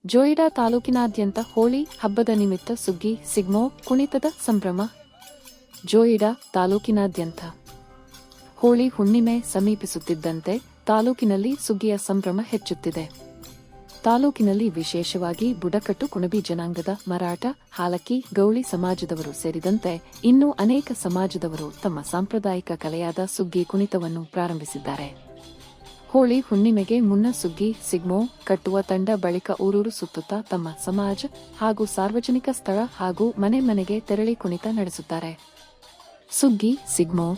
ಜೋಯಿಡಾ ತಾಲೂಕಿನಾದ್ಯಂತ ಹೋಳಿ ಹಬ್ಬದ ನಿಮಿತ್ತ ಸುಗ್ಗಿ ಸಿಗ್ಮೋ ಕುಣಿತದ ಸಂಭ್ರಮ. ಜೋಯಿಡಾ ತಾಲೂಕಿನಾದ್ಯಂತ ಹೋಳಿ ಹುಣ್ಣಿಮೆ ಸಮೀಪಿಸುತ್ತಿದ್ದಂತೆ ತಾಲೂಕಿನಲ್ಲಿ ಸುಗ್ಗಿಯ ಸಂಭ್ರಮ ಹೆಚ್ಚುತ್ತಿದೆ. ತಾಲೂಕಿನಲ್ಲಿ ವಿಶೇಷವಾಗಿ ಬುಡಕಟ್ಟು ಕುಣಬಿ ಜನಾಂಗದ ಮರಾಠ, ಹಾಲಕ್ಕಿ, ಗೌಳಿ ಸಮಾಜದವರು ಸೇರಿದಂತೆ ಇನ್ನೂ ಅನೇಕ ಸಮಾಜದವರು ತಮ್ಮ ಸಾಂಪ್ರದಾಯಿಕ ಕಲೆಯಾದ ಸುಗ್ಗಿ ಕುಣಿತವನ್ನು ಪ್ರಾರಂಭಿಸಿದ್ದಾರೆ. ಹೋಳಿ ಹುಣ್ಣಿಮೆಗೆ ಮುನ್ನ ಸುಗ್ಗಿ ಸಿಗ್ಮೋ ಕಟ್ಟುವ ತಂಡ ಬಳಿಕ ಊರೂರು ಸುತ್ತುತ್ತಾ ತಮ್ಮ ಸಮಾಜ ಹಾಗೂ ಸಾರ್ವಜನಿಕ ಸ್ಥಳ ಹಾಗೂ ಮನೆ ಮನೆಗೆ ತೆರಳಿ ಕುಣಿತ ನಡೆಸುತ್ತಾರೆ. ಸುಗ್ಗಿ ಸಿಗ್ಮೋ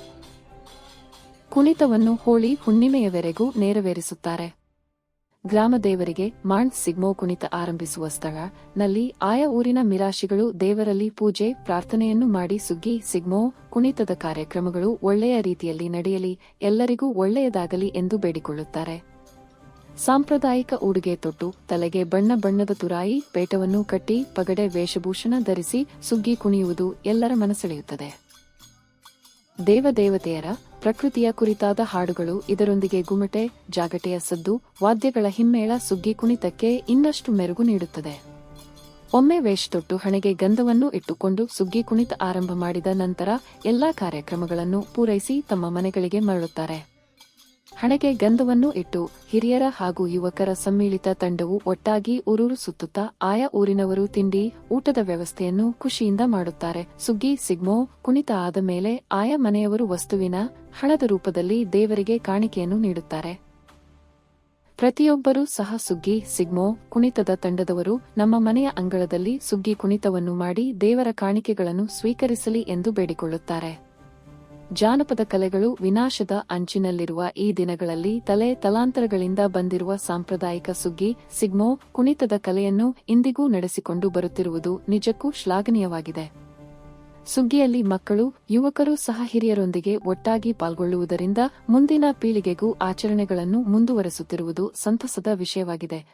ಕುಣಿತವನ್ನು ಹೋಳಿ ಹುಣ್ಣಿಮೆಯವರೆಗೂ ನೆರವೇರಿಸುತ್ತಾರೆ. ಗ್ರಾಮ ದೇವರಿಗೆ ಮಾಂಡ್ ಸಿಗ್ಮೋ ಕುಣಿತ ಆರಂಭಿಸುವ ಸ್ಥಳ ನಲ್ಲಿ ಆಯಾ ಊರಿನ ಮಿರಾಶಿಗಳು ದೇವರಲ್ಲಿ ಪೂಜೆ ಪ್ರಾರ್ಥನೆಯನ್ನು ಮಾಡಿ ಸುಗ್ಗಿ ಸಿಗ್ಮೋ ಕುಣಿತದ ಕಾರ್ಯಕ್ರಮಗಳು ಒಳ್ಳೆಯ ರೀತಿಯಲ್ಲಿ ನಡೆಯಲಿ, ಎಲ್ಲರಿಗೂ ಒಳ್ಳೆಯದಾಗಲಿ ಎಂದು ಬೇಡಿಕೊಳ್ಳುತ್ತಾರೆ. ಸಾಂಪ್ರದಾಯಿಕ ಉಡುಗೆ ತೊಟ್ಟು ತಲೆಗೆ ಬಣ್ಣ ಬಣ್ಣದ ತುರಾಯಿ ಪೇಟವನ್ನು ಕಟ್ಟಿ ಪಗಡೆ ವೇಷಭೂಷಣ ಧರಿಸಿ ಸುಗ್ಗಿ ಕುಣಿಯುವುದು ಎಲ್ಲರ ಮನಸೆಳೆಯುತ್ತದೆ. ದೇವದೇವತೆಯರ ಪ್ರಕೃತಿಯ ಕುರಿತಾದ ಹಾಡುಗಳು ಇದರೊಂದಿಗೆ ಗುಮಟೆ ಜಾಗಟೆಯ ಸದ್ದು ವಾದ್ಯಗಳ ಹಿಮ್ಮೇಳ ಸುಗ್ಗಿ ಕುಣಿತಕ್ಕೆ ಇನ್ನಷ್ಟು ಮೆರುಗು ನೀಡುತ್ತದೆ. ಒಮ್ಮೆ ವೇಷ ತೊಟ್ಟು ಹಣೆಗೆ ಗಂಧವನ್ನು ಇಟ್ಟುಕೊಂಡು ಸುಗ್ಗಿ ಕುಣಿತ ಆರಂಭ ಮಾಡಿದ ನಂತರ ಎಲ್ಲಾ ಕಾರ್ಯಕ್ರಮಗಳನ್ನು ಪೂರೈಸಿ ತಮ್ಮ ಮನೆಗಳಿಗೆ ಮರಳುತ್ತಾರೆ. ಹಣೆಗೆ ಗಂಧವನ್ನು ಇಟ್ಟು ಹಿರಿಯರ ಹಾಗೂ ಯುವಕರ ಸಮ್ಮಿಳಿತ ತಂಡವು ಒಟ್ಟಾಗಿ ಊರೂರು ಸುತ್ತುತ್ತಾ ಆಯಾ ಊರಿನವರು ತಿಂಡಿ ಊಟದ ವ್ಯವಸ್ಥೆಯನ್ನು ಖುಷಿಯಿಂದ ಮಾಡುತ್ತಾರೆ. ಸುಗ್ಗಿ ಸಿಗ್ಮೋ ಕುಣಿತ ಆದ ಮೇಲೆ ಆಯಾ ಮನೆಯವರು ವಸ್ತುವಿನ ಹಣದ ರೂಪದಲ್ಲಿ ದೇವರಿಗೆ ಕಾಣಿಕೆಯನ್ನು ನೀಡುತ್ತಾರೆ. ಪ್ರತಿಯೊಬ್ಬರೂ ಸಹ ಸುಗ್ಗಿ ಸಿಗ್ಮೋ ಕುಣಿತದ ತಂಡದವರು ನಮ್ಮ ಮನೆಯ ಅಂಗಳದಲ್ಲಿ ಸುಗ್ಗಿ ಕುಣಿತವನ್ನು ಮಾಡಿ ದೇವರ ಕಾಣಿಕೆಗಳನ್ನು ಸ್ವೀಕರಿಸಲಿ ಎಂದು ಬೇಡಿಕೊಳ್ಳುತ್ತಾರೆ. ಜಾನಪದ ಕಲೆಗಳು ವಿನಾಶದ ಅಂಚಿನಲ್ಲಿರುವ ಈ ದಿನಗಳಲ್ಲಿ ತಲೆ ತಲಾಂತರಗಳಿಂದ ಬಂದಿರುವ ಸಾಂಪ್ರದಾಯಿಕ ಸುಗ್ಗಿ ಸಿಗ್ಮೋ ಕುಣಿತದ ಕಲೆಯನ್ನು ಇಂದಿಗೂ ನಡೆಸಿಕೊಂಡು ಬರುತ್ತಿರುವುದು ನಿಜಕ್ಕೂ ಶ್ಲಾಘನೀಯವಾಗಿದೆ. ಸುಗ್ಗಿಯಲ್ಲಿ ಮಕ್ಕಳು ಯುವಕರು ಸಹ ಹಿರಿಯರೊಂದಿಗೆ ಒಟ್ಟಾಗಿ ಪಾಲ್ಗೊಳ್ಳುವುದರಿಂದ ಮುಂದಿನ ಪೀಳಿಗೆಗೂ ಆಚರಣೆಗಳನ್ನು ಮುಂದುವರೆಸುತ್ತಿರುವುದು ಸಂತಸದ ವಿಷಯವಾಗಿದೆ.